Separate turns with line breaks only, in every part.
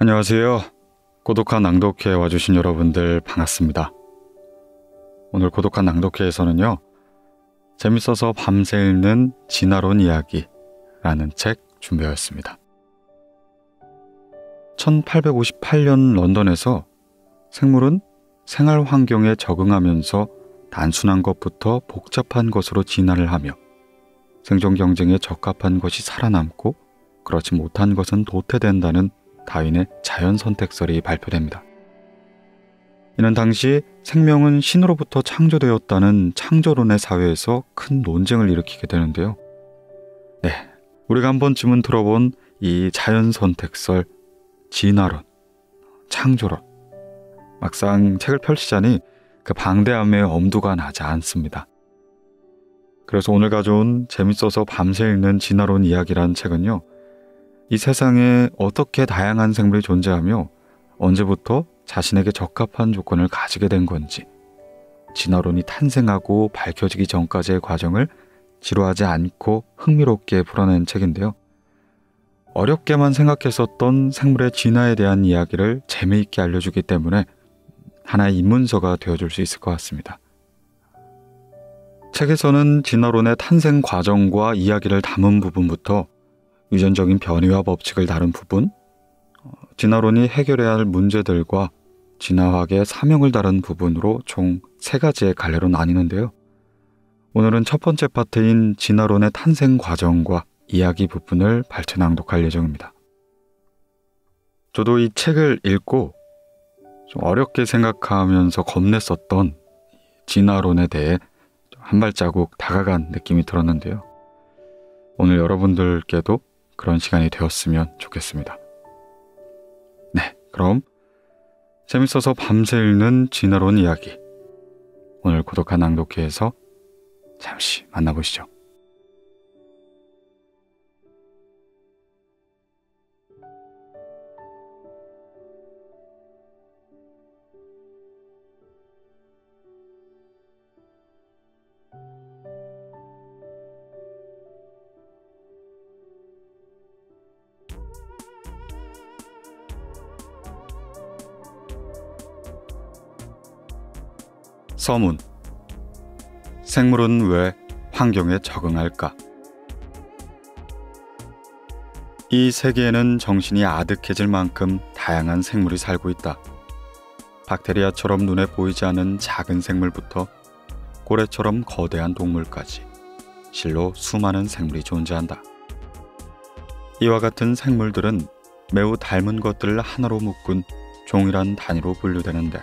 안녕하세요. 고독한 낭독회에 와주신 여러분들 반갑습니다. 오늘 고독한 낭독회에서는요, 재밌어서 밤새 읽는 진화론 이야기라는 책 준비하였습니다. 1858년 런던에서 생물은 생활 환경에 적응하면서 단순한 것부터 복잡한 것으로 진화를 하며 생존 경쟁에 적합한 것이 살아남고 그렇지 못한 것은 도태된다는 다윈의 자연 선택설이 발표됩니다. 이는 당시 생명은 신으로부터 창조되었다는 창조론의 사회에서 큰 논쟁을 일으키게 되는데요. 우리가 한 번쯤은 들어본 이 자연 선택설, 진화론, 창조론, 막상 책을 펼치자니 그 방대함의 엄두가 나지 않습니다. 그래서 오늘 가져온 재밌어서 밤새 읽는 진화론 이야기라는 책은요, 이 세상에 어떻게 다양한 생물이 존재하며 언제부터 자신에게 적합한 조건을 가지게 된 건지, 진화론이 탄생하고 밝혀지기 전까지의 과정을 지루하지 않고 흥미롭게 풀어낸 책인데요. 어렵게만 생각했었던 생물의 진화에 대한 이야기를 재미있게 알려주기 때문에 하나의 입문서가 되어줄 수 있을 것 같습니다. 책에서는 진화론의 탄생 과정과 이야기를 담은 부분부터 유전적인 변이와 법칙을 다룬 부분, 진화론이 해결해야 할 문제들과 진화학의 사명을 다룬 부분으로 총 3가지의 갈래로 나뉘는데요. 오늘은 첫 번째 파트인 진화론의 탄생 과정과 이야기 부분을 발췌 낭독할 예정입니다. 저도 이 책을 읽고 좀 어렵게 생각하면서 겁냈었던 진화론에 대해 한 발자국 다가간 느낌이 들었는데요. 오늘 여러분들께도 그런 시간이 되었으면 좋겠습니다. 그럼 재밌어서 밤새 읽는 진화론 이야기, 오늘 고독한 낭독회에서 잠시 만나보시죠. 서문. 생물은 왜 환경에 적응할까? 이 세계에는 정신이 아득해질 만큼 다양한 생물이 살고 있다. 박테리아처럼 눈에 보이지 않는 작은 생물부터 고래처럼 거대한 동물까지 실로 수많은 생물이 존재한다. 이와 같은 생물들은 매우 닮은 것들을 하나로 묶은 종이란 단위로 분류되는데,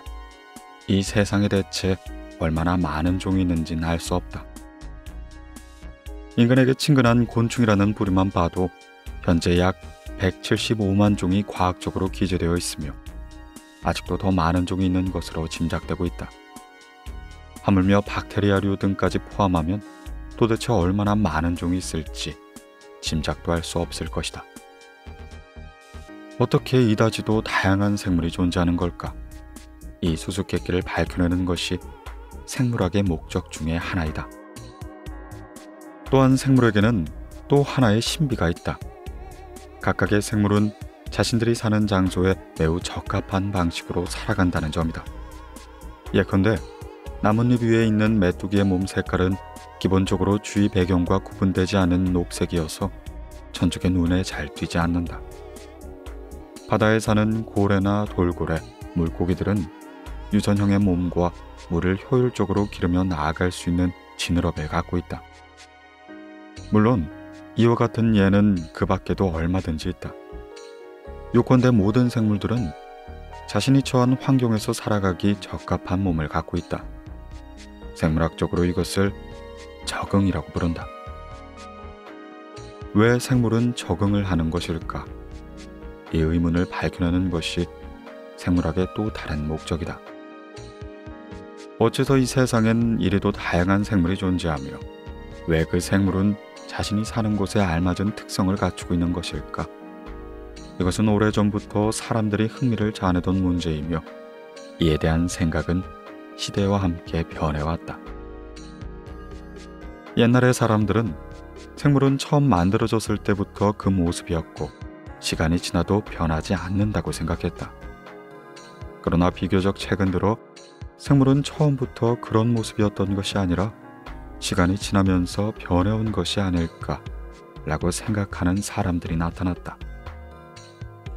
이 세상에 대체 얼마나 많은 종이 있는지는 알 수 없다. 인간에게 친근한 곤충이라는 부류만 봐도 현재 약 175만 종이 과학적으로 기재되어 있으며 아직도 더 많은 종이 있는 것으로 짐작되고 있다. 하물며 박테리아류 등까지 포함하면 도대체 얼마나 많은 종이 있을지 짐작도 할 수 없을 것이다. 어떻게 이다지도 다양한 생물이 존재하는 걸까? 이 수수께끼를 밝혀내는 것이 생물학의 목적 중의 하나이다. 또한 생물에게는 또 하나의 신비가 있다. 각각의 생물은 자신들이 사는 장소에 매우 적합한 방식으로 살아간다는 점이다. 예컨대 나뭇잎 위에 있는 메뚜기의 몸 색깔은 기본적으로 주위 배경과 구분되지 않은 녹색이어서 천적의 눈에 잘 띄지 않는다. 바다에 사는 고래나 돌고래, 물고기들은 유전형의 몸과 물을 효율적으로 기르며 나아갈 수 있는 지느러미를 갖고 있다. 물론 이와 같은 예는 그 밖에도 얼마든지 있다. 요컨대 모든 생물들은 자신이 처한 환경에서 살아가기 적합한 몸을 갖고 있다. 생물학적으로 이것을 적응이라고 부른다. 왜 생물은 적응을 하는 것일까? 이 의문을 밝혀내는 것이 생물학의 또 다른 목적이다. 어째서 이 세상엔 이리도 다양한 생물이 존재하며 왜 그 생물은 자신이 사는 곳에 알맞은 특성을 갖추고 있는 것일까? 이것은 오래전부터 사람들이 흥미를 자아내던 문제이며 이에 대한 생각은 시대와 함께 변해왔다. 옛날의 사람들은 생물은 처음 만들어졌을 때부터 그 모습이었고 시간이 지나도 변하지 않는다고 생각했다. 그러나 비교적 최근 들어 생물은 처음부터 그런 모습이었던 것이 아니라 시간이 지나면서 변해온 것이 아닐까라고 생각하는 사람들이 나타났다.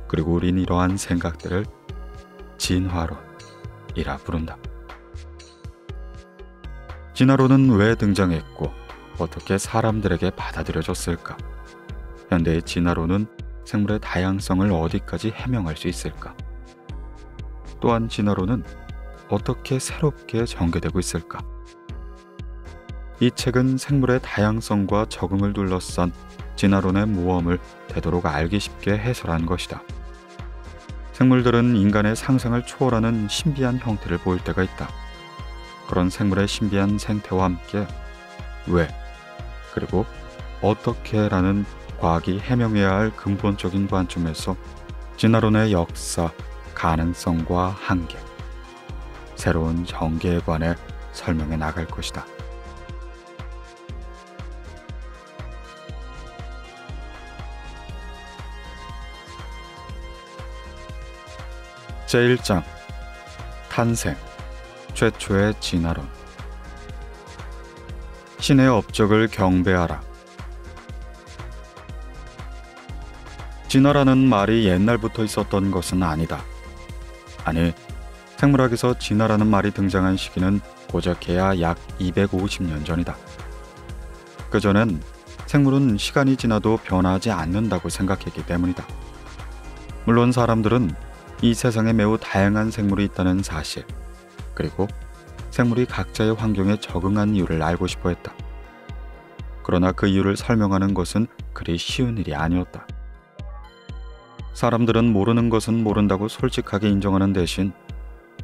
그리고 우린 이러한 생각들을 진화론이라 부른다. 진화론은 왜 등장했고 어떻게 사람들에게 받아들여졌을까? 현대의 진화론은 생물의 다양성을 어디까지 해명할 수 있을까? 또한 진화론은 어떻게 새롭게 전개되고 있을까? 이 책은 생물의 다양성과 적응을 둘러싼 진화론의 모험을 되도록 알기 쉽게 해설한 것이다. 생물들은 인간의 상상을 초월하는 신비한 형태를 보일 때가 있다. 그런 생물의 신비한 생태와 함께 왜, 그리고 어떻게라는 과학이 해명해야 할 근본적인 관점에서 진화론의 역사, 가능성과 한계, 새로운 전개에 관해 설명해 나갈 것이다. 제1장 탄생, 최초의 진화론. 신의 업적을 경배하라. 진화라는 말이 옛날부터 있었던 것은 아니다. 아니, 생물학에서 진화라는 말이 등장한 시기는 고작해야 약 250년 전이다. 그전엔 생물은 시간이 지나도 변하지 않는다고 생각했기 때문이다. 물론 사람들은 이 세상에 매우 다양한 생물이 있다는 사실, 그리고 생물이 각자의 환경에 적응한 이유를 알고 싶어 했다. 그러나 그 이유를 설명하는 것은 그리 쉬운 일이 아니었다. 사람들은 모르는 것은 모른다고 솔직하게 인정하는 대신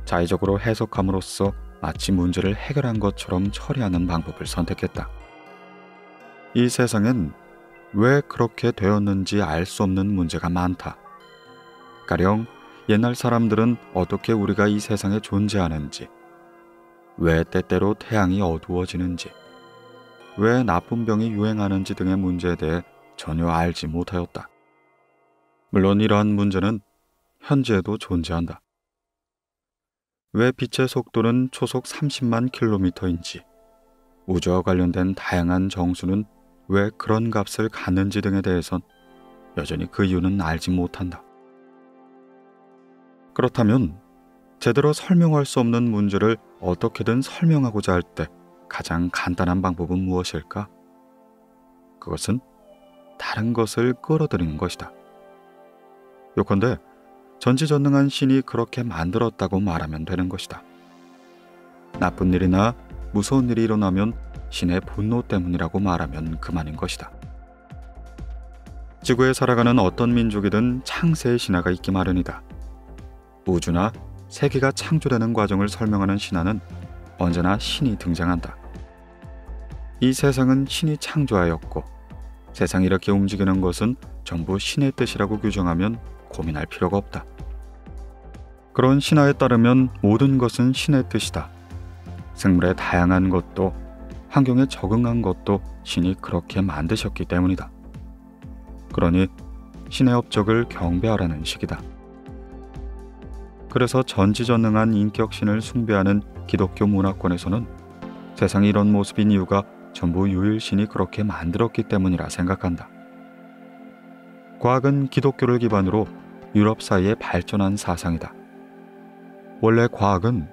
자의적으로 해석함으로써 마치 문제를 해결한 것처럼 처리하는 방법을 선택했다. 이 세상엔 왜 그렇게 되었는지 알 수 없는 문제가 많다. 가령 옛날 사람들은 어떻게 우리가 이 세상에 존재하는지, 왜 때때로 태양이 어두워지는지, 왜 나쁜 병이 유행하는지 등의 문제에 대해 전혀 알지 못하였다. 물론 이러한 문제는 현재에도 존재한다. 왜 빛의 속도는 초속 30만 킬로미터인지, 우주와 관련된 다양한 정수는 왜 그런 값을 갖는지 등에 대해선 여전히 그 이유는 알지 못한다. 그렇다면 제대로 설명할 수 없는 문제를 어떻게든 설명하고자 할 때 가장 간단한 방법은 무엇일까? 그것은 다른 것을 끌어들이는 것이다. 요컨대 전지전능한 신이 그렇게 만들었다고 말하면 되는 것이다. 나쁜 일이나 무서운 일이 일어나면 신의 분노 때문이라고 말하면 그만인 것이다. 지구에 살아가는 어떤 민족이든 창세의 신화가 있기 마련이다. 우주나 세계가 창조되는 과정을 설명하는 신화는 언제나 신이 등장한다. 이 세상은 신이 창조하였고 세상이 이렇게 움직이는 것은 전부 신의 뜻이라고 규정하면 고민할 필요가 없다. 그런 신화에 따르면 모든 것은 신의 뜻이다. 생물의 다양한 것도 환경에 적응한 것도 신이 그렇게 만드셨기 때문이다. 그러니 신의 업적을 경배하라는 식이다. 그래서 전지전능한 인격신을 숭배하는 기독교 문화권에서는 세상이 이런 모습인 이유가 전부 유일신이 그렇게 만들었기 때문이라 생각한다. 과학은 기독교를 기반으로 유럽 사이에 발전한 사상이다. 원래 과학은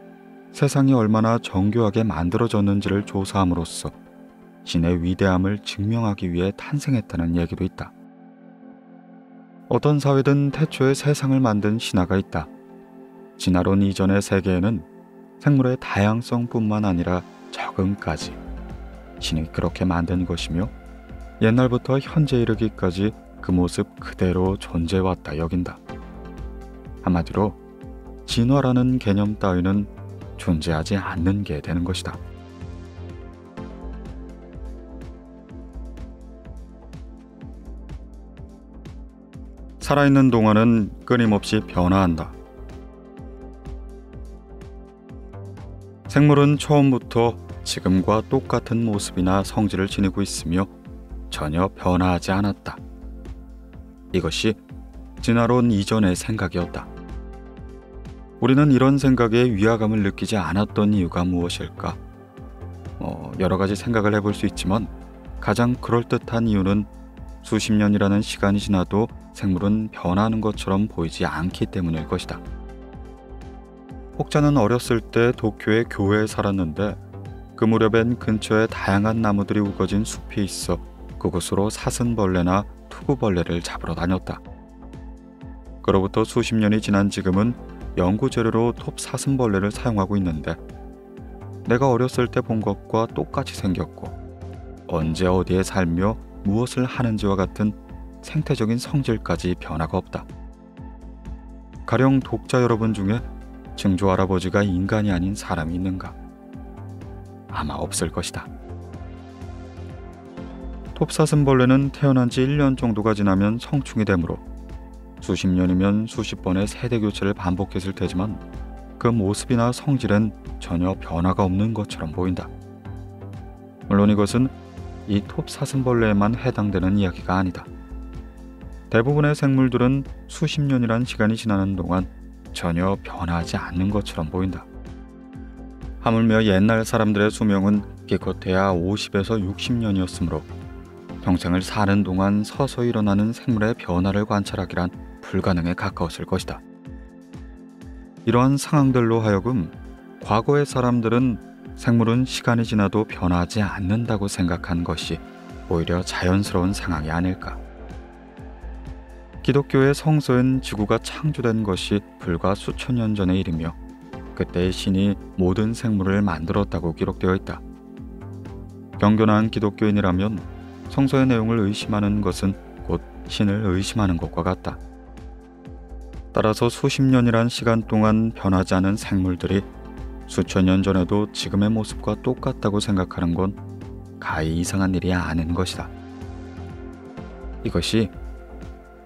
세상이 얼마나 정교하게 만들어졌는지를 조사함으로써 신의 위대함을 증명하기 위해 탄생했다는 얘기도 있다. 어떤 사회든 태초에 세상을 만든 신화가 있다. 진화론 이전의 세계에는 생물의 다양성뿐만 아니라 적응까지 신이 그렇게 만든 것이며 옛날부터 현재 이르기까지 그 모습 그대로 존재해왔다 여긴다. 한마디로 진화라는 개념 따위는 존재하지 않는 게 되는 것이다. 살아있는 동안은 끊임없이 변화한다. 생물은 처음부터 지금과 똑같은 모습이나 성질을 지니고 있으며 전혀 변화하지 않았다. 이것이 진화론 이전의 생각이었다. 우리는 이런 생각에 위화감을 느끼지 않았던 이유가 무엇일까? 여러 가지 생각을 해볼 수 있지만 가장 그럴듯한 이유는 수십 년이라는 시간이 지나도 생물은 변하는 것처럼 보이지 않기 때문일 것이다. 혹자는 어렸을 때 도쿄의 교회에 살았는데 그 무렵엔 근처에 다양한 나무들이 우거진 숲이 있어 그곳으로 사슴벌레나 투구벌레를 잡으러 다녔다. 그로부터 수십 년이 지난 지금은 연구 재료로 톱 사슴벌레를 사용하고 있는데 내가 어렸을 때 본 것과 똑같이 생겼고 언제 어디에 살며 무엇을 하는지와 같은 생태적인 성질까지 변화가 없다. 가령 독자 여러분 중에 증조 할아버지가 인간이 아닌 사람이 있는가? 아마 없을 것이다. 톱사슴벌레는 태어난 지 1년 정도가 지나면 성충이 되므로 수십 년이면 수십 번의 세대 교체를 반복했을 테지만 그 모습이나 성질엔 전혀 변화가 없는 것처럼 보인다. 물론 이것은 이 톱사슴벌레에만 해당되는 이야기가 아니다. 대부분의 생물들은 수십 년이란 시간이 지나는 동안 전혀 변하지 않는 것처럼 보인다. 하물며 옛날 사람들의 수명은 기껏해야 50에서 60년이었으므로 평생을 사는 동안 서서히 일어나는 생물의 변화를 관찰하기란 불가능에 가까웠을 것이다. 이러한 상황들로 하여금 과거의 사람들은 생물은 시간이 지나도 변하지 않는다고 생각한 것이 오히려 자연스러운 상황이 아닐까. 기독교의 성서엔 지구가 창조된 것이 불과 수천 년 전의 일이며 그때의 신이 모든 생물을 만들었다고 기록되어 있다. 경건한 기독교인이라면 성서의 내용을 의심하는 것은 곧 신을 의심하는 것과 같다. 따라서 수십 년이란 시간 동안 변하지 않은 생물들이 수천 년 전에도 지금의 모습과 똑같다고 생각하는 건 가히 이상한 일이 아닌 것이다. 이것이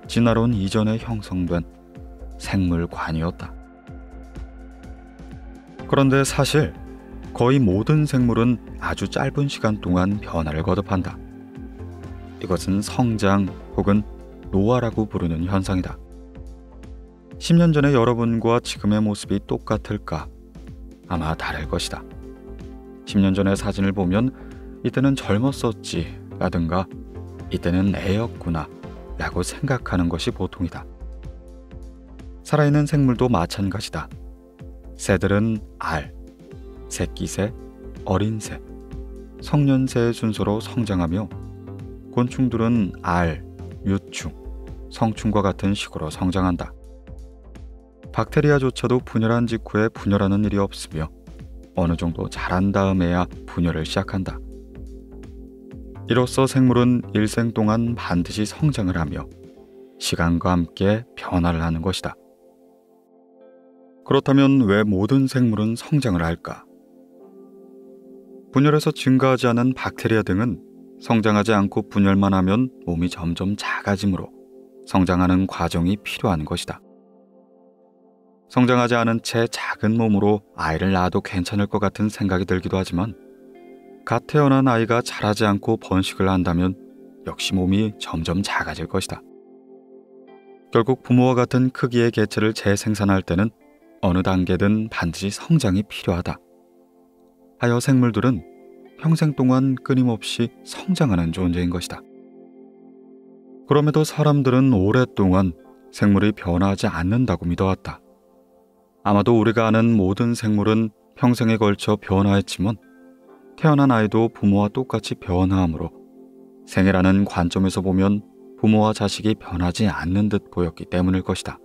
진화론 이전에 형성된 생물관이었다. 그런데 사실 거의 모든 생물은 아주 짧은 시간 동안 변화를 거듭한다. 이것은 성장 혹은 노화라고 부르는 현상이다. 10년 전의 여러분과 지금의 모습이 똑같을까? 아마 다를 것이다. 10년 전의 사진을 보면 이때는 젊었었지 라든가 이때는 애였구나 라고 생각하는 것이 보통이다. 살아있는 생물도 마찬가지다. 새들은 알, 새끼새, 어린새, 성년새의 순서로 성장하며 곤충들은 알, 유충, 성충과 같은 식으로 성장한다. 박테리아조차도 분열한 직후에 분열하는 일이 없으며 어느 정도 자란 다음에야 분열을 시작한다. 이로써 생물은 일생 동안 반드시 성장을 하며 시간과 함께 변화를 하는 것이다. 그렇다면 왜 모든 생물은 성장을 할까? 분열해서 증가하지 않은 박테리아 등은 성장하지 않고 분열만 하면 몸이 점점 작아지므로 성장하는 과정이 필요한 것이다. 성장하지 않은 채 작은 몸으로 아이를 낳아도 괜찮을 것 같은 생각이 들기도 하지만 갓 태어난 아이가 자라지 않고 번식을 한다면 역시 몸이 점점 작아질 것이다. 결국 부모와 같은 크기의 개체를 재생산할 때는 어느 단계든 반드시 성장이 필요하다. 하여 생물들은 평생 동안 끊임없이 성장하는 존재인 것이다. 그럼에도 사람들은 오랫동안 생물이 변하지 않는다고 믿어왔다. 아마도 우리가 아는 모든 생물은 평생에 걸쳐 변화했지만 태어난 아이도 부모와 똑같이 변화하므로 생애라는 관점에서 보면 부모와 자식이 변하지 않는 듯 보였기 때문일 것이다.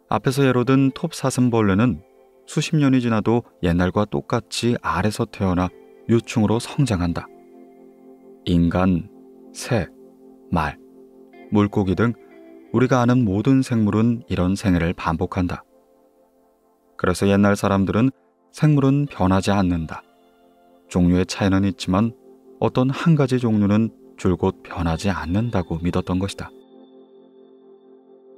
앞에서 예로 든 톱사슴벌레는 수십 년이 지나도 옛날과 똑같이 알에서 태어나 유충으로 성장한다. 인간, 새, 말, 물고기 등 우리가 아는 모든 생물은 이런 생애를 반복한다. 그래서 옛날 사람들은 생물은 변하지 않는다. 종류의 차이는 있지만 어떤 한 가지 종류는 줄곧 변하지 않는다고 믿었던 것이다.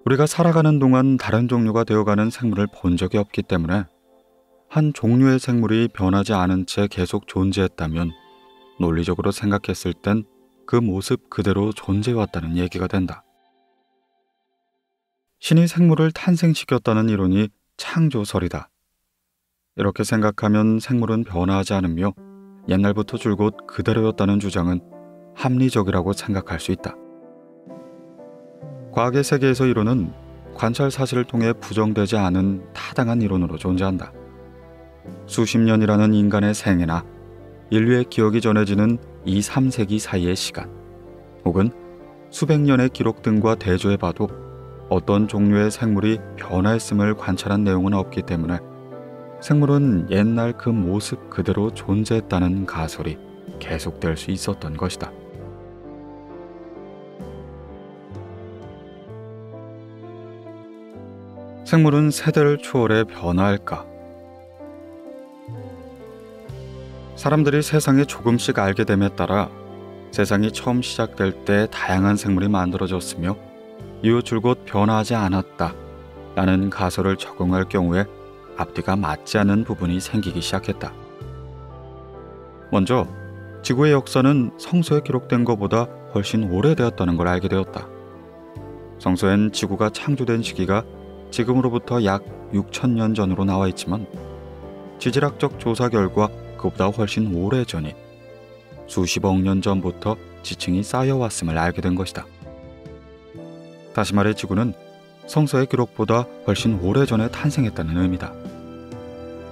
우리가 살아가는 동안 다른 종류가 되어가는 생물을 본 적이 없기 때문에 한 종류의 생물이 변하지 않은 채 계속 존재했다면 논리적으로 생각했을 땐 그 모습 그대로 존재해왔다는 얘기가 된다. 신이 생물을 탄생시켰다는 이론이 창조설이다. 이렇게 생각하면 생물은 변화하지 않으며 옛날부터 줄곧 그대로였다는 주장은 합리적이라고 생각할 수 있다. 과학의 세계에서 이론은 관찰 사실을 통해 부정되지 않은 타당한 이론으로 존재한다. 수십 년이라는 인간의 생애나 인류의 기억이 전해지는 2, 3세기 사이의 시간, 혹은 수백 년의 기록 등과 대조해봐도 어떤 종류의 생물이 변화했음을 관찰한 내용은 없기 때문에 생물은 옛날 그 모습 그대로 존재했다는 가설이 계속될 수 있었던 것이다. 생물은 세대를 초월해 변화할까? 사람들이 세상에 조금씩 알게 됨에 따라 세상이 처음 시작될 때 다양한 생물이 만들어졌으며 이후 줄곧 변화하지 않았다 라는 가설을 적용할 경우에 앞뒤가 맞지 않는 부분이 생기기 시작했다. 먼저 지구의 역사는 성서에 기록된 것보다 훨씬 오래되었다는 걸 알게 되었다. 성서엔 지구가 창조된 시기가 지금으로부터 약 6,000년 전으로 나와 있지만 지질학적 조사 결과 그보다 훨씬 오래전인 수십억 년 전부터 지층이 쌓여왔음을 알게 된 것이다. 다시 말해 지구는 성서의 기록보다 훨씬 오래전에 탄생했다는 의미다.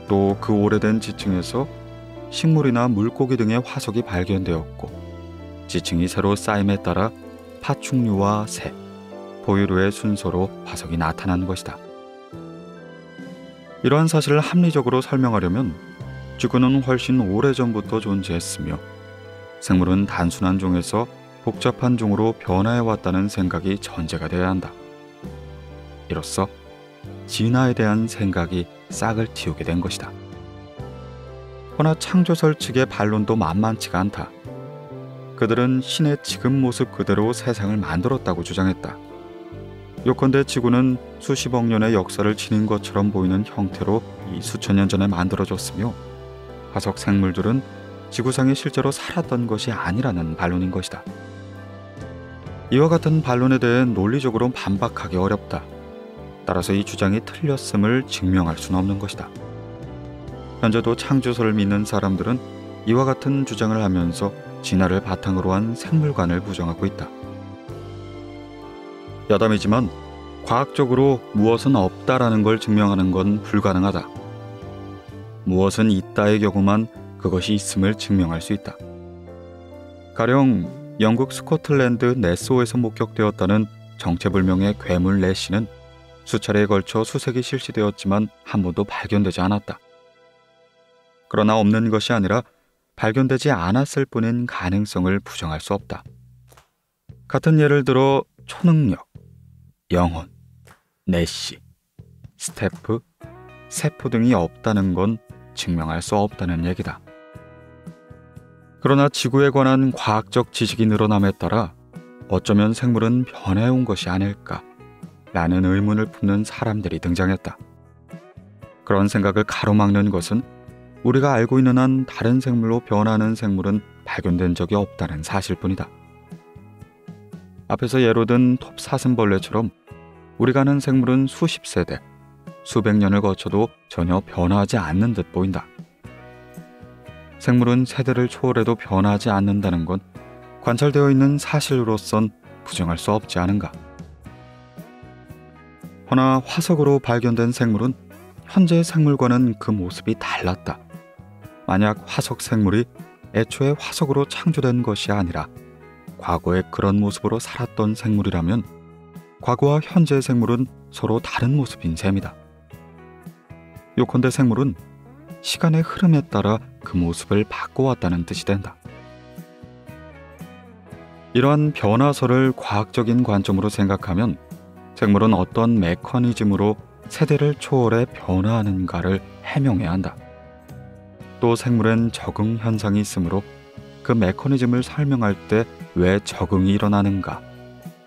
또 그 오래된 지층에서 식물이나 물고기 등의 화석이 발견되었고 지층이 새로 쌓임에 따라 파충류와 새, 포유류의 순서로 화석이 나타난 것이다. 이러한 사실을 합리적으로 설명하려면 지구는 훨씬 오래전부터 존재했으며 생물은 단순한 종에서 복잡한 종으로 변화해왔다는 생각이 전제가 되어야 한다. 이로써 진화에 대한 생각이 싹을 틔우게 된 것이다. 허나 창조설 측의 반론도 만만치가 않다. 그들은 신의 지금 모습 그대로 세상을 만들었다고 주장했다. 요컨대 지구는 수십억 년의 역사를 지닌 것처럼 보이는 형태로 이 수천 년 전에 만들어졌으며 화석 생물들은 지구상에 실제로 살았던 것이 아니라는 반론인 것이다. 이와 같은 반론에 대해 논리적으로 반박하기 어렵다. 따라서 이 주장이 틀렸음을 증명할 수는 없는 것이다. 현재도 창조설을 믿는 사람들은 이와 같은 주장을 하면서 진화를 바탕으로 한 생물관을 부정하고 있다. 여담이지만 과학적으로 무엇은 없다라는 걸 증명하는 건 불가능하다. 무엇은 있다의 경우만 그것이 있음을 증명할 수 있다. 가령 영국 스코틀랜드 네소에서 목격되었다는 정체불명의 괴물 내시는 수차례에 걸쳐 수색이 실시되었지만 한 번도 발견되지 않았다. 그러나 없는 것이 아니라 발견되지 않았을 뿐인 가능성을 부정할 수 없다. 같은 예를 들어 초능력, 영혼, 내시, 스태프, 세포 등이 없다는 건 증명할 수 없다는 얘기다. 그러나 지구에 관한 과학적 지식이 늘어남에 따라 어쩌면 생물은 변해온 것이 아닐까 라는 의문을 품는 사람들이 등장했다. 그런 생각을 가로막는 것은 우리가 알고 있는 한 다른 생물로 변하는 생물은 발견된 적이 없다는 사실뿐이다. 앞에서 예로 든 톱사슴벌레처럼 우리가 아는 생물은 수십 세대, 수백 년을 거쳐도 전혀 변화하지 않는 듯 보인다. 생물은 세대를 초월해도 변하지 않는다는 건 관찰되어 있는 사실로선 부정할 수 없지 않은가. 허나 화석으로 발견된 생물은 현재의 생물과는 그 모습이 달랐다. 만약 화석 생물이 애초에 화석으로 창조된 것이 아니라 과거에 그런 모습으로 살았던 생물이라면 과거와 현재의 생물은 서로 다른 모습인 셈이다. 요컨대 생물은 시간의 흐름에 따라 그 모습을 바꿔왔다는 뜻이 된다. 이러한 변화설을 과학적인 관점으로 생각하면 생물은 어떤 메커니즘으로 세대를 초월해 변화하는가를 해명해야 한다. 또 생물엔 적응 현상이 있으므로 그 메커니즘을 설명할 때 왜 적응이 일어나는가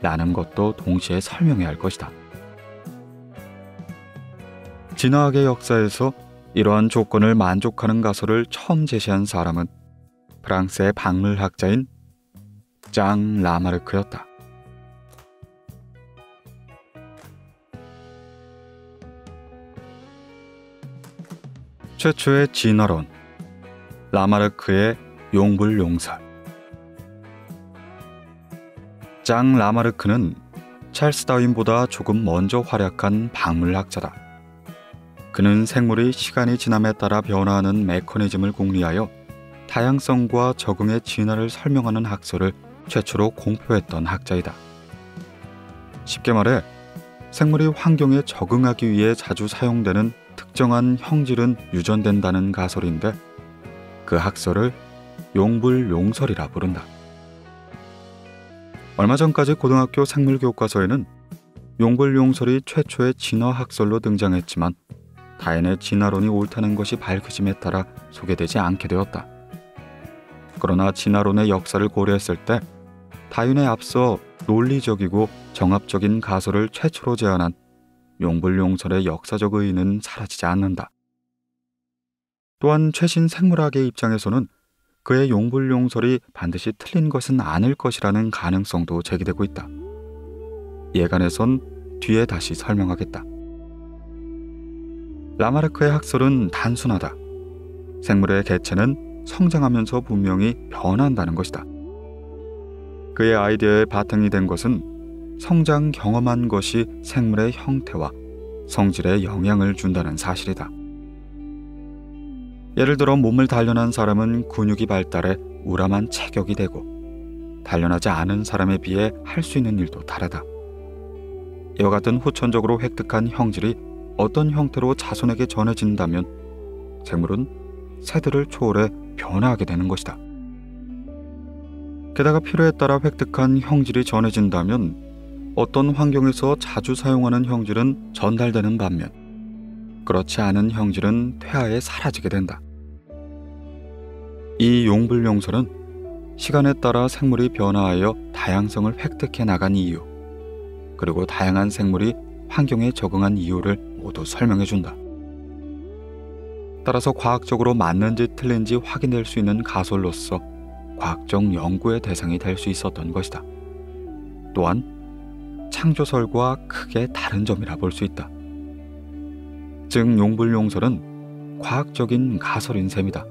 라는 것도 동시에 설명해야 할 것이다. 진화학의 역사에서 이러한 조건을 만족하는 가설을 처음 제시한 사람은 프랑스의 박물학자인 장 라마르크였다. 최초의 진화론, 라마르크의 용불용설. 장 라마르크는 찰스 다윈보다 조금 먼저 활약한 박물학자다. 그는 생물이 시간이 지남에 따라 변화하는 메커니즘을 공리하여 다양성과 적응의 진화를 설명하는 학설을 최초로 공표했던 학자이다. 쉽게 말해 생물이 환경에 적응하기 위해 자주 사용되는 특정한 형질은 유전된다는 가설인데, 그 학설을 용불용설이라 부른다. 얼마 전까지 고등학교 생물교과서에는 용불용설이 최초의 진화학설로 등장했지만 다윈의 진화론이 옳다는 것이 밝혀짐에 따라 소개되지 않게 되었다. 그러나 진화론의 역사를 고려했을 때 다윈에 앞서 논리적이고 정합적인 가설을 최초로 제안한 용불용설의 역사적 의의는 사라지지 않는다. 또한 최신 생물학의 입장에서는 그의 용불용설이 반드시 틀린 것은 아닐 것이라는 가능성도 제기되고 있다. 이에 관해선 뒤에 다시 설명하겠다. 라마르크의 학설은 단순하다. 생물의 개체는 성장하면서 분명히 변한다는 것이다. 그의 아이디어에 바탕이 된 것은 성장 경험한 것이 생물의 형태와 성질에 영향을 준다는 사실이다. 예를 들어 몸을 단련한 사람은 근육이 발달해 우람한 체격이 되고, 단련하지 않은 사람에 비해 할 수 있는 일도 다르다. 이와 같은 후천적으로 획득한 형질이 어떤 형태로 자손에게 전해진다면 생물은 세대를 초월해 변화하게 되는 것이다. 게다가 필요에 따라 획득한 형질이 전해진다면 어떤 환경에서 자주 사용하는 형질은 전달되는 반면 그렇지 않은 형질은 퇴화해 사라지게 된다. 이 용불용설은 시간에 따라 생물이 변화하여 다양성을 획득해 나간 이유, 그리고 다양한 생물이 환경에 적응한 이유를 모두 설명해준다. 따라서 과학적으로 맞는지 틀린지 확인될 수 있는 가설로서 과학적 연구의 대상이 될 수 있었던 것이다. 또한 창조설과 크게 다른 점이라 볼 수 있다. 즉 용불용설은 과학적인 가설인 셈이다.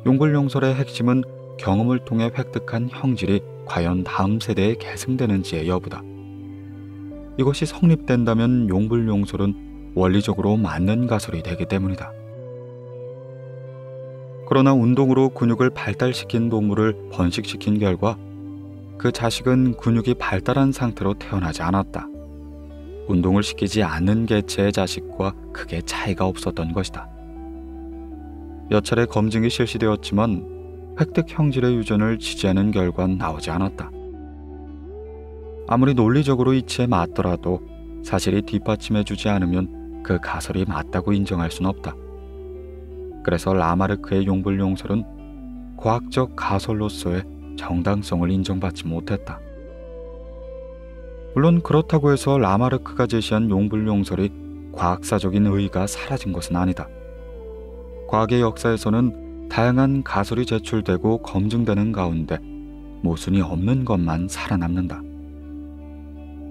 용불용설의 핵심은 경험을 통해 획득한 형질이 과연 다음 세대에 계승되는지의 여부다. 이것이 성립된다면 용불용설은 원리적으로 맞는 가설이 되기 때문이다. 그러나 운동으로 근육을 발달시킨 동물을 번식시킨 결과 그 자식은 근육이 발달한 상태로 태어나지 않았다. 운동을 시키지 않는 개체의 자식과 크게 차이가 없었던 것이다. 몇 차례 검증이 실시되었지만 획득 형질의 유전을 지지하는 결과는 나오지 않았다. 아무리 논리적으로 이치에 맞더라도 사실이 뒷받침해주지 않으면 그 가설이 맞다고 인정할 수는 없다. 그래서 라마르크의 용불용설은 과학적 가설로서의 정당성을 인정받지 못했다. 물론 그렇다고 해서 라마르크가 제시한 용불용설이 과학사적인 의의가 사라진 것은 아니다. 과학의 역사에서는 다양한 가설이 제출되고 검증되는 가운데 모순이 없는 것만 살아남는다.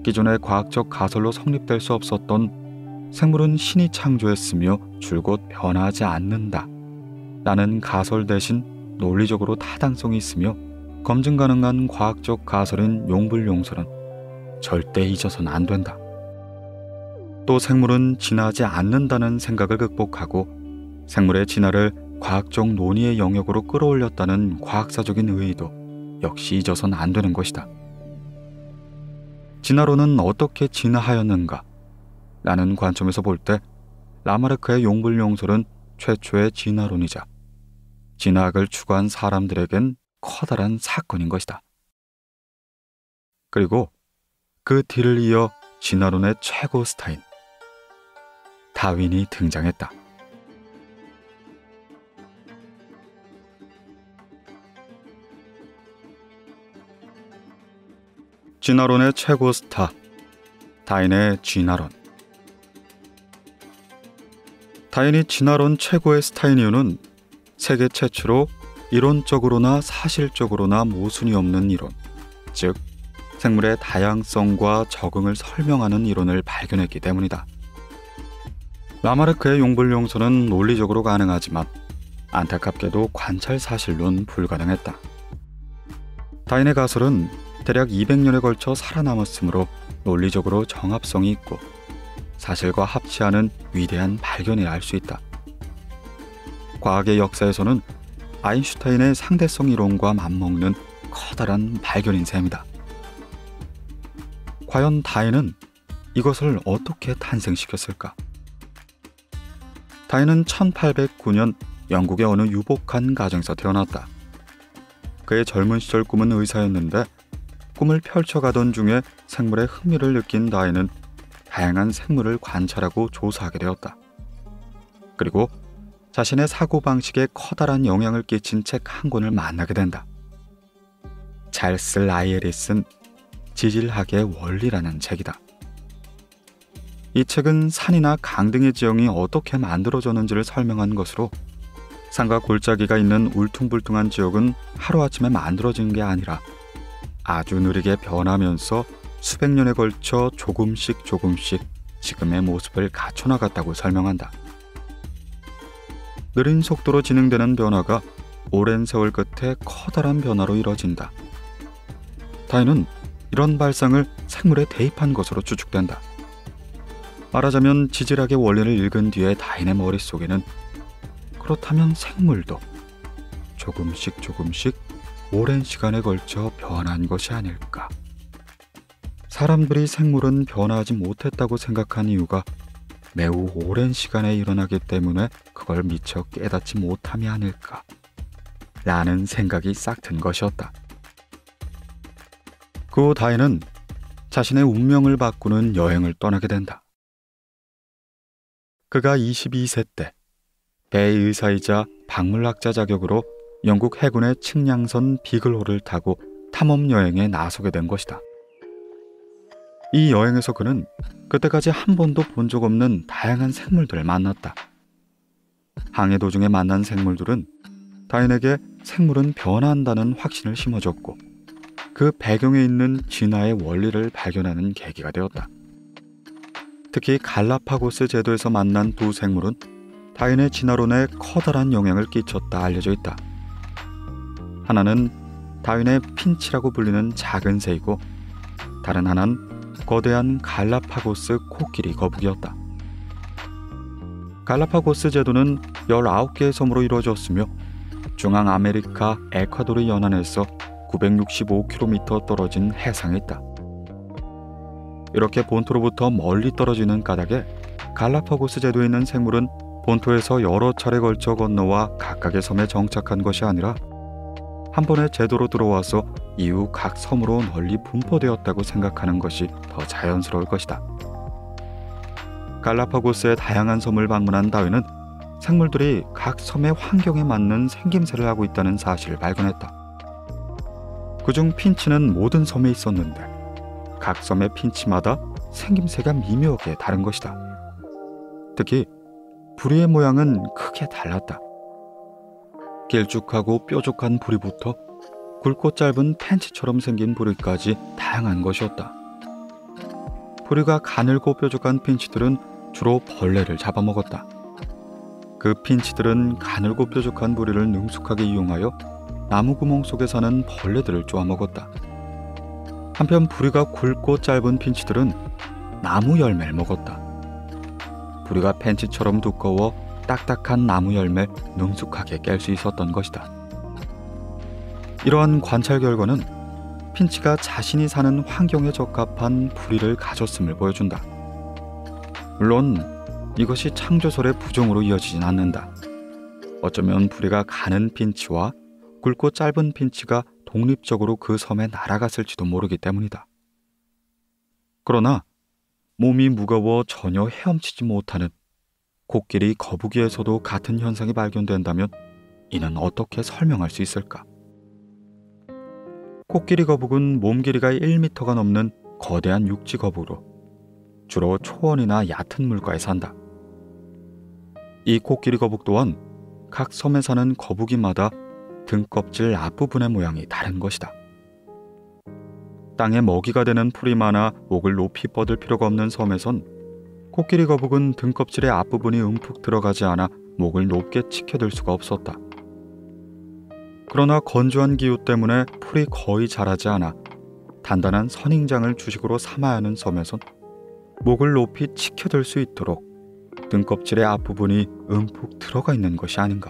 기존의 과학적 가설로 성립될 수 없었던 생물은 신이 창조했으며 줄곧 변하지 않는다 라는 가설 대신 논리적으로 타당성이 있으며 검증 가능한 과학적 가설인 용불용설은 절대 잊어서는 안 된다. 또 생물은 진화하지 않는다는 생각을 극복하고 생물의 진화를 과학적 논의의 영역으로 끌어올렸다는 과학사적인 의의도 역시 잊어서는 안 되는 것이다. 진화론은 어떻게 진화하였는가? 라는 관점에서 볼 때 라마르크의 용불용설은 최초의 진화론이자 진화학을 추구한 사람들에겐 커다란 사건인 것이다. 그리고 그 뒤를 이어 진화론의 최고 스타인 다윈이 등장했다. 진화론의 최고 스타 다윈의 진화론. 다윈이 진화론 최고의 스타인 이유는 세계 최초로 이론적으로나 사실적으로나 모순이 없는 이론, 즉 생물의 다양성과 적응을 설명하는 이론을 발견했기 때문이다. 라마르크의 용불용소는 논리적으로 가능하지만 안타깝게도 관찰 사실로는 불가능했다. 다인의 가설은 대략 200년에 걸쳐 살아남았으므로 논리적으로 정합성이 있고 사실과 합치하는 위대한 발견이라 할 수 있다. 과학의 역사에서는 아인슈타인의 상대성 이론과 맞먹는 커다란 발견인 셈이다. 과연 다인은 이것을 어떻게 탄생시켰을까? 다인은 1809년 영국의 어느 유복한 가정에서 태어났다. 그의 젊은 시절 꿈은 의사였는데 꿈을 펼쳐가던 중에 생물에 흥미를 느낀 다인은 다양한 생물을 관찰하고 조사하게 되었다. 그리고 자신의 사고방식에 커다란 영향을 끼친 책 한 권을 만나게 된다. 찰스 라이엘이 쓴 지질학의 원리라는 책이다. 이 책은 산이나 강 등의 지형이 어떻게 만들어졌는지를 설명한 것으로 산과 골짜기가 있는 울퉁불퉁한 지역은 하루아침에 만들어진 게 아니라 아주 느리게 변하면서 수백 년에 걸쳐 조금씩 지금의 모습을 갖춰나갔다고 설명한다. 느린 속도로 진행되는 변화가 오랜 세월 끝에 커다란 변화로 이뤄진다. 다인은 이런 발상을 생물에 대입한 것으로 추측된다. 말하자면 지질학의 원리를 읽은 뒤에 다인의 머릿속에는 그렇다면 생물도 조금씩 오랜 시간에 걸쳐 변한 것이 아닐까. 사람들이 생물은 변화하지 못했다고 생각한 이유가 매우 오랜 시간에 일어나기 때문에 그걸 미처 깨닫지 못함이 아닐까 라는 생각이 싹 든 것이었다. 그 후 다인은 자신의 운명을 바꾸는 여행을 떠나게 된다. 그가 22세 때 대의사이자 박물학자 자격으로 영국 해군의 측량선 비글호를 타고 탐험 여행에 나서게 된 것이다. 이 여행에서 그는 그때까지 한 번도 본 적 없는 다양한 생물들을 만났다. 항해 도중에 만난 생물들은 다인에게 생물은 변한다는 확신을 심어줬고 그 배경에 있는 진화의 원리를 발견하는 계기가 되었다. 특히 갈라파고스 제도에서 만난 두 생물은 다인의 진화론에 커다란 영향을 끼쳤다 알려져 있다. 하나는 다윈의 핀치라고 불리는 작은 새이고 다른 하나는 거대한 갈라파고스 코끼리 거북이였다. 갈라파고스 제도는 19개의 섬으로 이루어졌으며 중앙아메리카 에콰도르 연안에서 965km 떨어진 해상에 있다. 이렇게 본토로부터 멀리 떨어지는 까닭에 갈라파고스 제도에 있는 생물은 본토에서 여러 차례 걸쳐 건너와 각각의 섬에 정착한 것이 아니라 한 번에 제도로 들어와서 이후 각 섬으로 널리 분포되었다고 생각하는 것이 더 자연스러울 것이다. 갈라파고스의 다양한 섬을 방문한 다윈은 생물들이 각 섬의 환경에 맞는 생김새를 하고 있다는 사실을 발견했다. 그중 핀치는 모든 섬에 있었는데 각 섬의 핀치마다 생김새가 미묘하게 다른 것이다. 특히 부리의 모양은 크게 달랐다. 길쭉하고 뾰족한 부리부터 굵고 짧은 팬츠처럼 생긴 부리까지 다양한 것이었다. 부리가 가늘고 뾰족한 핀치들은 주로 벌레를 잡아먹었다. 그 핀치들은 가늘고 뾰족한 부리를 능숙하게 이용하여 나무 구멍 속에 사는 벌레들을 쪼아먹었다. 한편 부리가 굵고 짧은 핀치들은 나무 열매를 먹었다. 부리가 팬츠처럼 두꺼워 딱딱한 나무 열매를 능숙하게 깰 수 있었던 것이다. 이러한 관찰 결과는 핀치가 자신이 사는 환경에 적합한 부리를 가졌음을 보여준다. 물론 이것이 창조설의 부종으로 이어지진 않는다. 어쩌면 부리가 가는 핀치와 굵고 짧은 핀치가 독립적으로 그 섬에 날아갔을지도 모르기 때문이다. 그러나 몸이 무거워 전혀 헤엄치지 못하는 코끼리 거북이에서도 같은 현상이 발견된다면 이는 어떻게 설명할 수 있을까? 코끼리 거북은 몸 길이가 1m가 넘는 거대한 육지 거북으로 주로 초원이나 얕은 물가에 산다. 이 코끼리 거북 또한 각 섬에 사는 거북이마다 등껍질 앞부분의 모양이 다른 것이다. 땅에 먹이가 되는 풀이 많아 목을 높이 뻗을 필요가 없는 섬에선 코끼리 거북은 등껍질의 앞부분이 움푹 들어가지 않아 목을 높게 치켜들 수가 없었다. 그러나 건조한 기후 때문에 풀이 거의 자라지 않아 단단한 선인장을 주식으로 삼아야 하는 섬에선 목을 높이 치켜들 수 있도록 등껍질의 앞부분이 움푹 들어가 있는 것이 아닌가.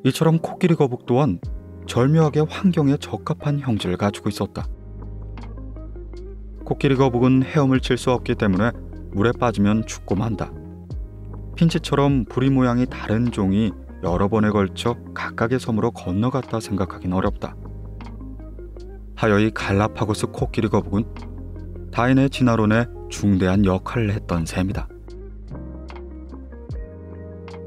이처럼 코끼리 거북 또한 절묘하게 환경에 적합한 형질을 가지고 있었다. 코끼리 거북은 헤엄을 칠 수 없기 때문에 물에 빠지면 죽고 만다. 핀치처럼 부리 모양이 다른 종이 여러 번에 걸쳐 각각의 섬으로 건너갔다 생각하긴 어렵다. 하여 이 갈라파고스 코끼리 거북은 다인의 진화론에 중대한 역할을 했던 셈이다.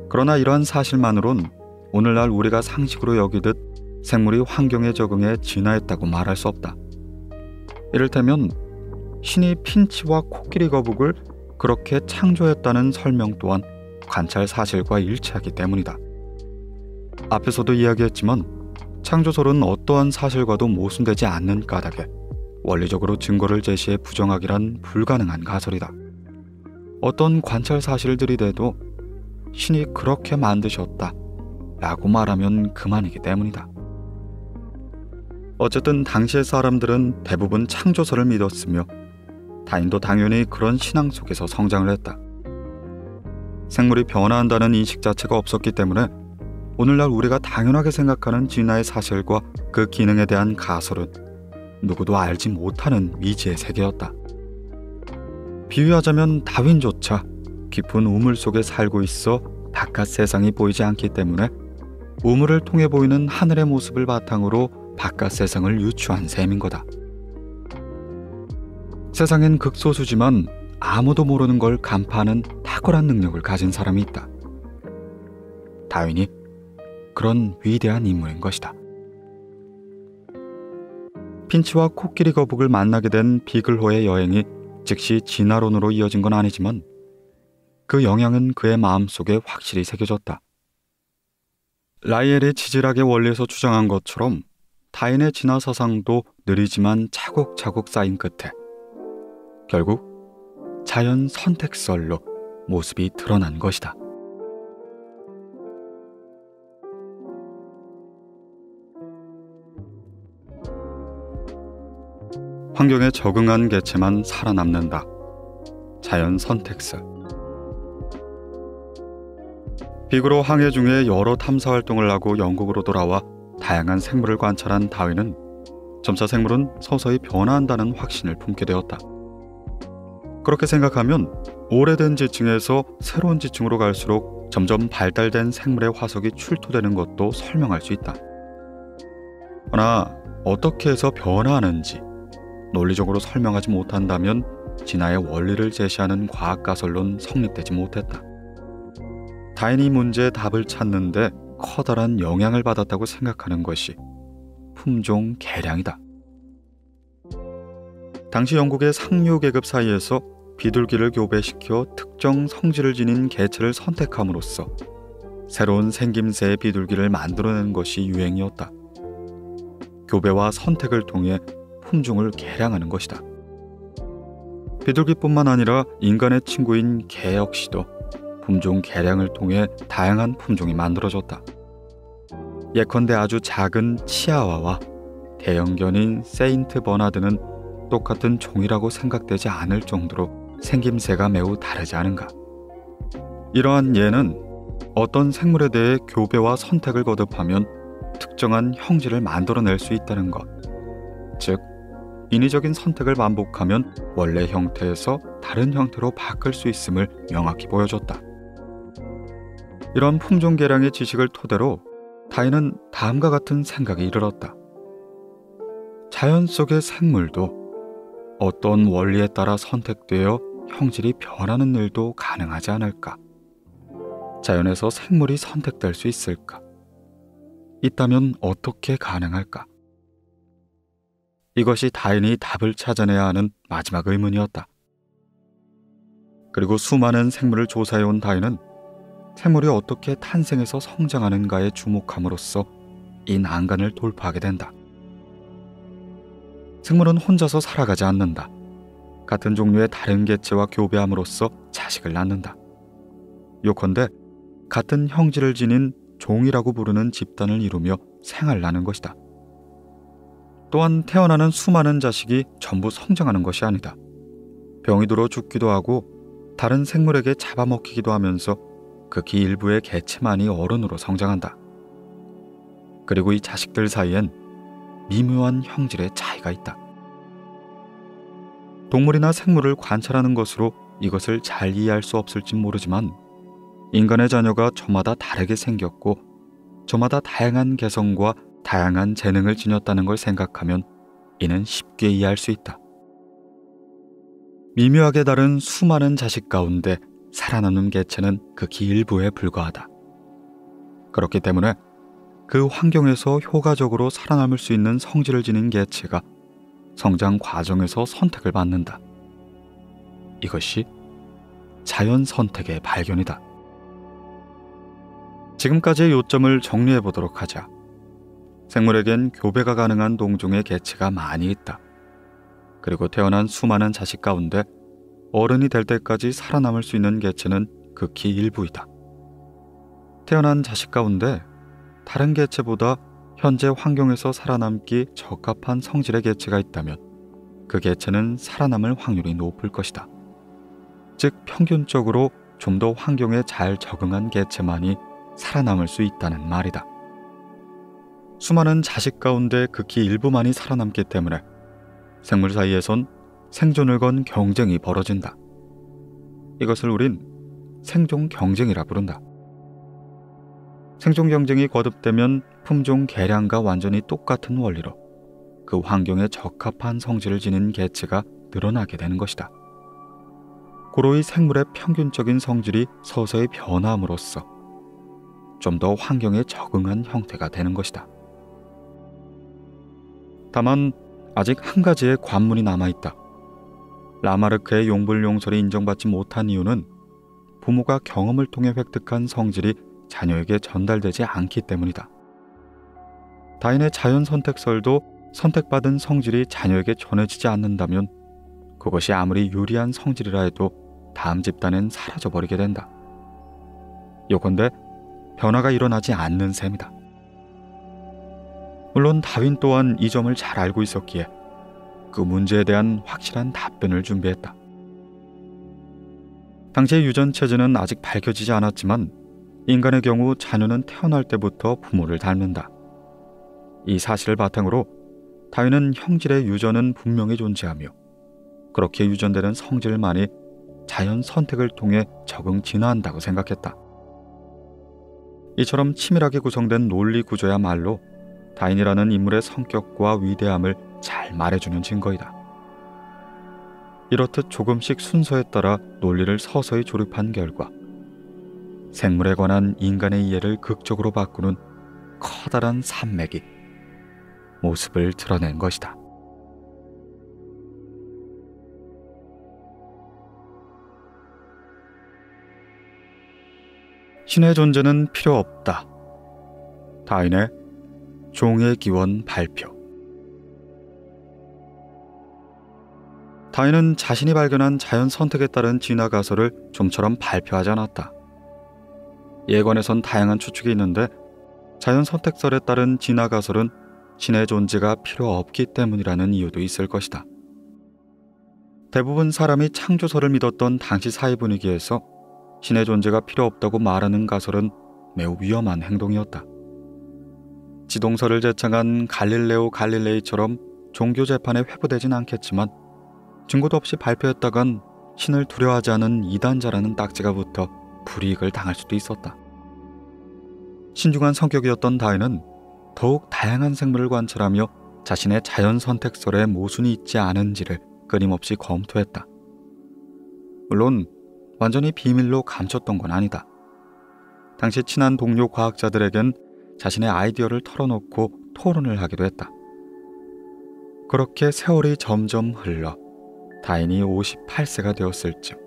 그러나 이러한 사실만으론 오늘날 우리가 상식으로 여기듯 생물이 환경에 적응해 진화했다고 말할 수 없다. 이를테면 신이 핀치와 코끼리 거북을 그렇게 창조했다는 설명 또한 관찰 사실과 일치하기 때문이다. 앞에서도 이야기했지만 창조설은 어떠한 사실과도 모순되지 않는 까닭에 원리적으로 증거를 제시해 부정하기란 불가능한 가설이다. 어떤 관찰 사실을 들이대도 신이 그렇게 만드셨다 라고 말하면 그만이기 때문이다. 어쨌든 당시의 사람들은 대부분 창조설을 믿었으며 다인도 당연히 그런 신앙 속에서 성장을 했다. 생물이 변화한다는 인식 자체가 없었기 때문에 오늘날 우리가 당연하게 생각하는 진화의 사실과 그 기능에 대한 가설은 누구도 알지 못하는 미지의 세계였다. 비유하자면 다윈조차 깊은 우물 속에 살고 있어 바깥 세상이 보이지 않기 때문에 우물을 통해 보이는 하늘의 모습을 바탕으로 바깥 세상을 유추한 셈인 거다. 세상엔 극소수지만 아무도 모르는 걸 간파하는 탁월한 능력을 가진 사람이 있다. 다윈이 그런 위대한 인물인 것이다. 핀치와 코끼리 거북을 만나게 된 비글호의 여행이 즉시 진화론으로 이어진 건 아니지만 그 영향은 그의 마음속에 확실히 새겨졌다. 라이엘이 지질학의 원리에서 주장한 것처럼 다인의 진화 사상도 느리지만 차곡차곡 쌓인 끝에 결국 자연 선택설로 모습이 드러난 것이다. 환경에 적응한 개체만 살아남는다. 자연 선택설. 비그로 항해 중에 여러 탐사 활동을 하고 영국으로 돌아와 다양한 생물을 관찰한 다윈은 점차 생물은 서서히 변화한다는 확신을 품게 되었다. 그렇게 생각하면 오래된 지층에서 새로운 지층으로 갈수록 점점 발달된 생물의 화석이 출토되는 것도 설명할 수 있다. 그러나 어떻게 해서 변화하는지 논리적으로 설명하지 못한다면 진화의 원리를 제시하는 과학가설론 성립되지 못했다. 다인이 문제의 답을 찾는데 커다란 영향을 받았다고 생각하는 것이 품종 개량이다. 당시 영국의 상류 계급 사이에서 비둘기를 교배시켜 특정 성질을 지닌 개체를 선택함으로써 새로운 생김새의 비둘기를 만들어내는 것이 유행이었다. 교배와 선택을 통해 품종을 개량하는 것이다. 비둘기뿐만 아니라 인간의 친구인 개 역시도 품종 개량을 통해 다양한 품종이 만들어졌다. 예컨대 아주 작은 치아와와 대형견인 세인트 버나드는 똑같은 종이라고 생각되지 않을 정도로 생김새가 매우 다르지 않은가. 이러한 예는 어떤 생물에 대해 교배와 선택을 거듭하면 특정한 형질을 만들어낼 수 있다는 것, 즉 인위적인 선택을 반복하면 원래 형태에서 다른 형태로 바꿀 수 있음을 명확히 보여줬다. 이런 품종 개량의 지식을 토대로 다인은 다음과 같은 생각에 이르렀다. 자연 속의 생물도 어떤 원리에 따라 선택되어 형질이 변하는 일도 가능하지 않을까? 자연에서 생물이 선택될 수 있을까? 있다면 어떻게 가능할까? 이것이 다인이 답을 찾아내야 하는 마지막 의문이었다. 그리고 수많은 생물을 조사해온 다인은 생물이 어떻게 탄생해서 성장하는가에 주목함으로써 이 난간을 돌파하게 된다. 생물은 혼자서 살아가지 않는다. 같은 종류의 다른 개체와 교배함으로써 자식을 낳는다. 요컨대 같은 형질을 지닌 종이라고 부르는 집단을 이루며 생활나는 것이다. 또한 태어나는 수많은 자식이 전부 성장하는 것이 아니다. 병이 들어 죽기도 하고 다른 생물에게 잡아먹히기도 하면서 극히 일부의 개체만이 어른으로 성장한다. 그리고 이 자식들 사이엔 미묘한 형질의 차이가 있다. 동물이나 생물을 관찰하는 것으로 이것을 잘 이해할 수 없을지 모르지만 인간의 자녀가 저마다 다르게 생겼고 저마다 다양한 개성과 다양한 재능을 지녔다는 걸 생각하면 이는 쉽게 이해할 수 있다. 미묘하게 다른 수많은 자식 가운데 살아남는 개체는 극히 일부에 불과하다. 그렇기 때문에 그 환경에서 효과적으로 살아남을 수 있는 성질을 지닌 개체가 성장 과정에서 선택을 받는다. 이것이 자연 선택의 발견이다. 지금까지의 요점을 정리해 보도록 하자. 생물에겐 교배가 가능한 동종의 개체가 많이 있다. 그리고 태어난 수많은 자식 가운데 어른이 될 때까지 살아남을 수 있는 개체는 극히 일부이다. 태어난 자식 가운데 다른 개체보다 현재 환경에서 살아남기 적합한 성질의 개체가 있다면 그 개체는 살아남을 확률이 높을 것이다. 즉 평균적으로 좀 더 환경에 잘 적응한 개체만이 살아남을 수 있다는 말이다. 수많은 자식 가운데 극히 일부만이 살아남기 때문에 생물 사이에선 생존을 건 경쟁이 벌어진다. 이것을 우린 생존 경쟁이라 부른다. 생존 경쟁이 거듭되면 품종 개량과 완전히 똑같은 원리로 그 환경에 적합한 성질을 지닌 개체가 늘어나게 되는 것이다. 고로이 생물의 평균적인 성질이 서서히 변화함으로써 좀 더 환경에 적응한 형태가 되는 것이다. 다만 아직 한 가지의 관문이 남아있다. 라마르크의 용불용설이 인정받지 못한 이유는 부모가 경험을 통해 획득한 성질이 자녀에게 전달되지 않기 때문이다. 다윈의 자연 선택설도 선택받은 성질이 자녀에게 전해지지 않는다면 그것이 아무리 유리한 성질이라 해도 다음 집단엔 사라져버리게 된다. 요컨대 변화가 일어나지 않는 셈이다. 물론 다윈 또한 이 점을 잘 알고 있었기에 그 문제에 대한 확실한 답변을 준비했다. 당시의 유전체제는 아직 밝혀지지 않았지만 인간의 경우 자녀는 태어날 때부터 부모를 닮는다. 이 사실을 바탕으로 다윈은 형질의 유전은 분명히 존재하며 그렇게 유전되는 성질만이 자연 선택을 통해 적응 진화한다고 생각했다. 이처럼 치밀하게 구성된 논리 구조야말로 다윈이라는 인물의 성격과 위대함을 잘 말해주는 증거이다. 이렇듯 조금씩 순서에 따라 논리를 서서히 조립한 결과 생물에 관한 인간의 이해를 극적으로 바꾸는 커다란 산맥이 모습을 드러낸 것이다. 신의 존재는 필요 없다. 다윈의 종의 기원 발표. 다윈은 자신이 발견한 자연 선택에 따른 진화 가설을 좀처럼 발표하지 않았다. 예관에선 다양한 추측이 있는데 자연 선택설에 따른 진화 가설은 신의 존재가 필요 없기 때문이라는 이유도 있을 것이다. 대부분 사람이 창조설을 믿었던 당시 사회 분위기에서 신의 존재가 필요 없다고 말하는 가설은 매우 위험한 행동이었다. 지동설을 제창한 갈릴레오 갈릴레이처럼 종교 재판에 회부되진 않겠지만 증거도 없이 발표했다간 신을 두려워하지 않은 이단자라는 딱지가 붙어 불이익을 당할 수도 있었다. 신중한 성격이었던 다윈은 더욱 다양한 생물을 관찰하며 자신의 자연 선택설에 모순이 있지 않은지를 끊임없이 검토했다. 물론 완전히 비밀로 감췄던 건 아니다. 당시 친한 동료 과학자들에겐 자신의 아이디어를 털어놓고 토론을 하기도 했다. 그렇게 세월이 점점 흘러 다윈이 58세가 되었을 즈음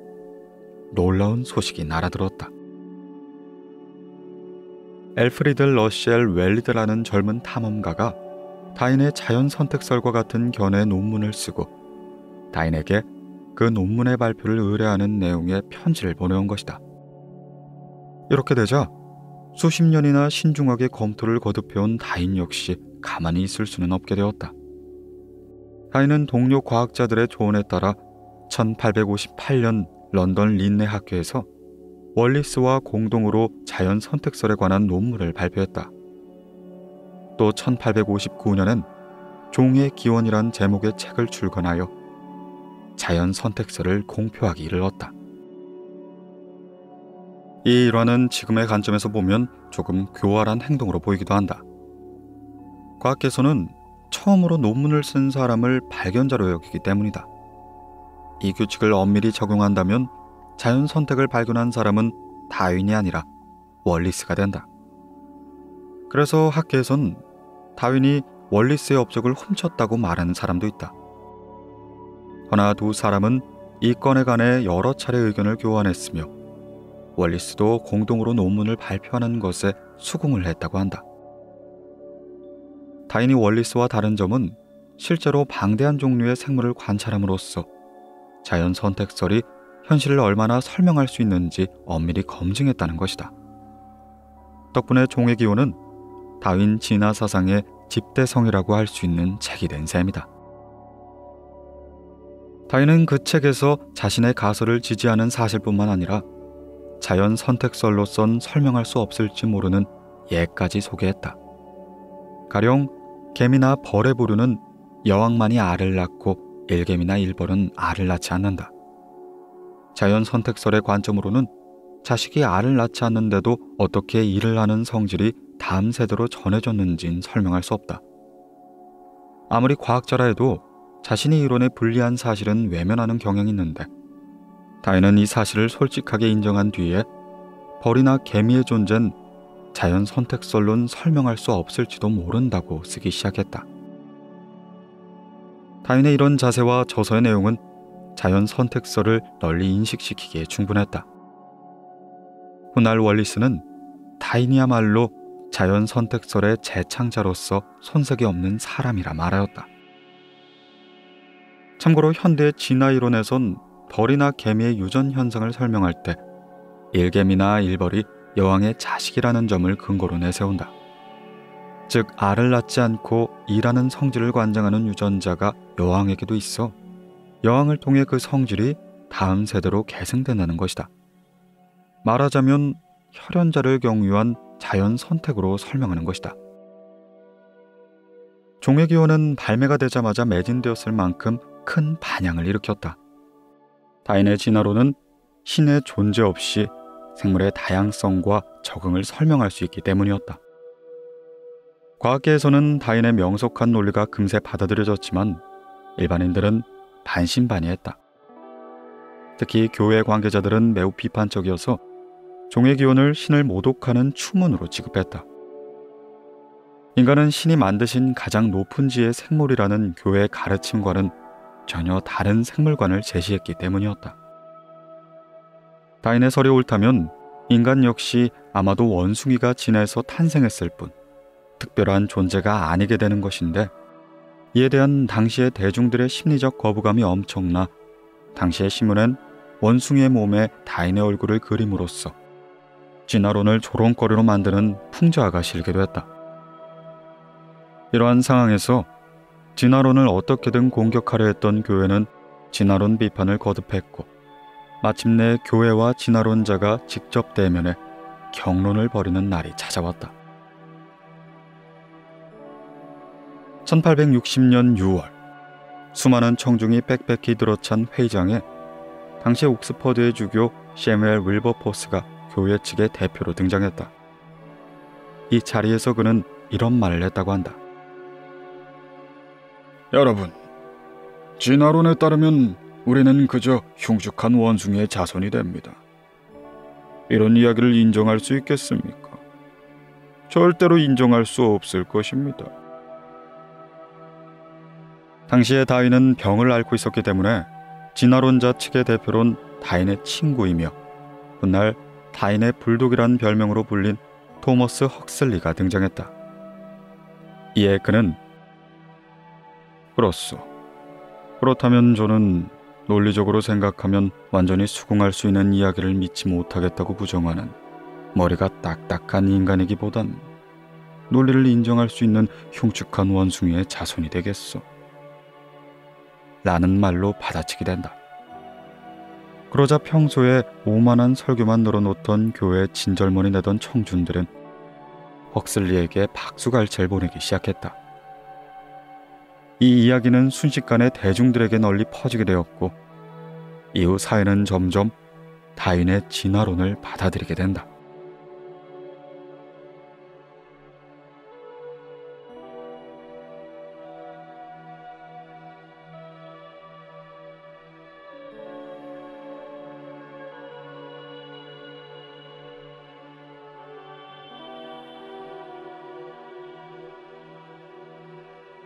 놀라운 소식이 날아들었다. 엘프리드 러셀 웰리드라는 젊은 탐험가가 다윈의 자연 선택설과 같은 견해 논문을 쓰고 다윈에게 그 논문의 발표를 의뢰하는 내용의 편지를 보내온 것이다. 이렇게 되자 수십 년이나 신중하게 검토를 거듭해온 다인 역시 가만히 있을 수는 없게 되었다. 다인은 동료 과학자들의 조언에 따라 1858년 런던 린네 학교에서 월리스와 공동으로 자연 선택설에 관한 논문을 발표했다. 또 1859년엔 종의 기원이란 제목의 책을 출간하여 자연 선택설을 공표하기 이르렀다. 이 일화는 지금의 관점에서 보면 조금 교활한 행동으로 보이기도 한다. 과학계에서는 처음으로 논문을 쓴 사람을 발견자로 여기기 때문이다. 이 규칙을 엄밀히 적용한다면 자연 선택을 발견한 사람은 다윈이 아니라 월리스가 된다. 그래서 학계에선 다윈이 월리스의 업적을 훔쳤다고 말하는 사람도 있다. 허나 두 사람은 이 건에 관해 여러 차례 의견을 교환했으며 월리스도 공동으로 논문을 발표하는 것에 수긍을 했다고 한다. 다윈이 월리스와 다른 점은 실제로 방대한 종류의 생물을 관찰함으로써 자연 선택설이 현실을 얼마나 설명할 수 있는지 엄밀히 검증했다는 것이다. 덕분에 종의 기호는 다윈 진화 사상의 집대성이라고 할 수 있는 책이 된 셈이다. 다윈은 그 책에서 자신의 가설을 지지하는 사실뿐만 아니라 자연 선택설로선 설명할 수 없을지 모르는 예까지 소개했다. 가령 개미나 벌의 부류는 여왕만이 알을 낳고 일개미나 일벌은 알을 낳지 않는다. 자연 선택설의 관점으로는 자식이 알을 낳지 않는데도 어떻게 일을 하는 성질이 다음 세대로 전해졌는지는 설명할 수 없다. 아무리 과학자라 해도 자신의 이론에 불리한 사실은 외면하는 경향이 있는데 다윈은 이 사실을 솔직하게 인정한 뒤에 벌이나 개미의 존재는 자연 선택설로는 설명할 수 없을지도 모른다고 쓰기 시작했다. 다윈의 이런 자세와 저서의 내용은 자연 선택설을 널리 인식시키기에 충분했다. 훗날 월리스는 다윈이야말로 자연 선택설의 재창자로서 손색이 없는 사람이라 말하였다. 참고로 현대의 진화 이론에선 벌이나 개미의 유전 현상을 설명할 때 일개미나 일벌이 여왕의 자식이라는 점을 근거로 내세운다. 즉 알을 낳지 않고 일하는 성질을 관장하는 유전자가 여왕에게도 있어 여왕을 통해 그 성질이 다음 세대로 계승된다는 것이다. 말하자면 혈연자를 경유한 자연 선택으로 설명하는 것이다. 종의 기원은 발매가 되자마자 매진되었을 만큼 큰 반향을 일으켰다. 다윈의 진화론은 신의 존재 없이 생물의 다양성과 적응을 설명할 수 있기 때문이었다. 과학계에서는 다윈의 명석한 논리가 금세 받아들여졌지만 일반인들은 반신반의했다. 특히 교회 관계자들은 매우 비판적이어서 종의 기원을 신을 모독하는 추문으로 취급했다. 인간은 신이 만드신 가장 높은 지의 생물이라는 교회의 가르침과는 전혀 다른 생물관을 제시했기 때문이었다. 다윈의 설이 옳다면 인간 역시 아마도 원숭이가 진해서 탄생했을 뿐 특별한 존재가 아니게 되는 것인데 이에 대한 당시의 대중들의 심리적 거부감이 엄청나 당시의 신문엔 원숭이의 몸에 다윈의 얼굴을 그림으로써 진화론을 조롱거리로 만드는 풍자가 실기도 했다. 이러한 상황에서 진화론을 어떻게든 공격하려 했던 교회는 진화론 비판을 거듭했고 마침내 교회와 진화론자가 직접 대면해 경론을 벌이는 날이 찾아왔다. 1860년 6월 수많은 청중이 빽빽히 들어찬 회의장에 당시 옥스퍼드의 주교 샘웰 윌버포스가 교회 측의 대표로 등장했다. 이 자리에서 그는 이런 말을 했다고 한다.
여러분, 진화론에 따르면 우리는 그저 흉측한 원숭이의 자손이 됩니다. 이런 이야기를 인정할 수 있겠습니까? 절대로 인정할 수 없을 것입니다.
당시에 다윈은 병을 앓고 있었기 때문에 진화론자 측의 대표론 다윈의 친구이며 훗날 다윈의 불독이라는 별명으로 불린 토머스 헉슬리가 등장했다. 이에 그는 그렇소. 그렇다면 저는
논리적으로 생각하면 완전히 수긍할 수 있는 이야기를 믿지 못하겠다고 부정하는 머리가 딱딱한 인간이기보단 논리를 인정할 수 있는 흉측한 원숭이의 자손이 되겠소. 라는 말로 받아치게 된다. 그러자 평소에 오만한 설교만 늘어놓던 교회 친절머니 내던 청중들은 헉슬리에게 박수갈채를 보내기 시작했다. 이 이야기는 순식간에 대중들에게 널리 퍼지게 되었고 이후 사회는 점점 다윈의 진화론을 받아들이게 된다.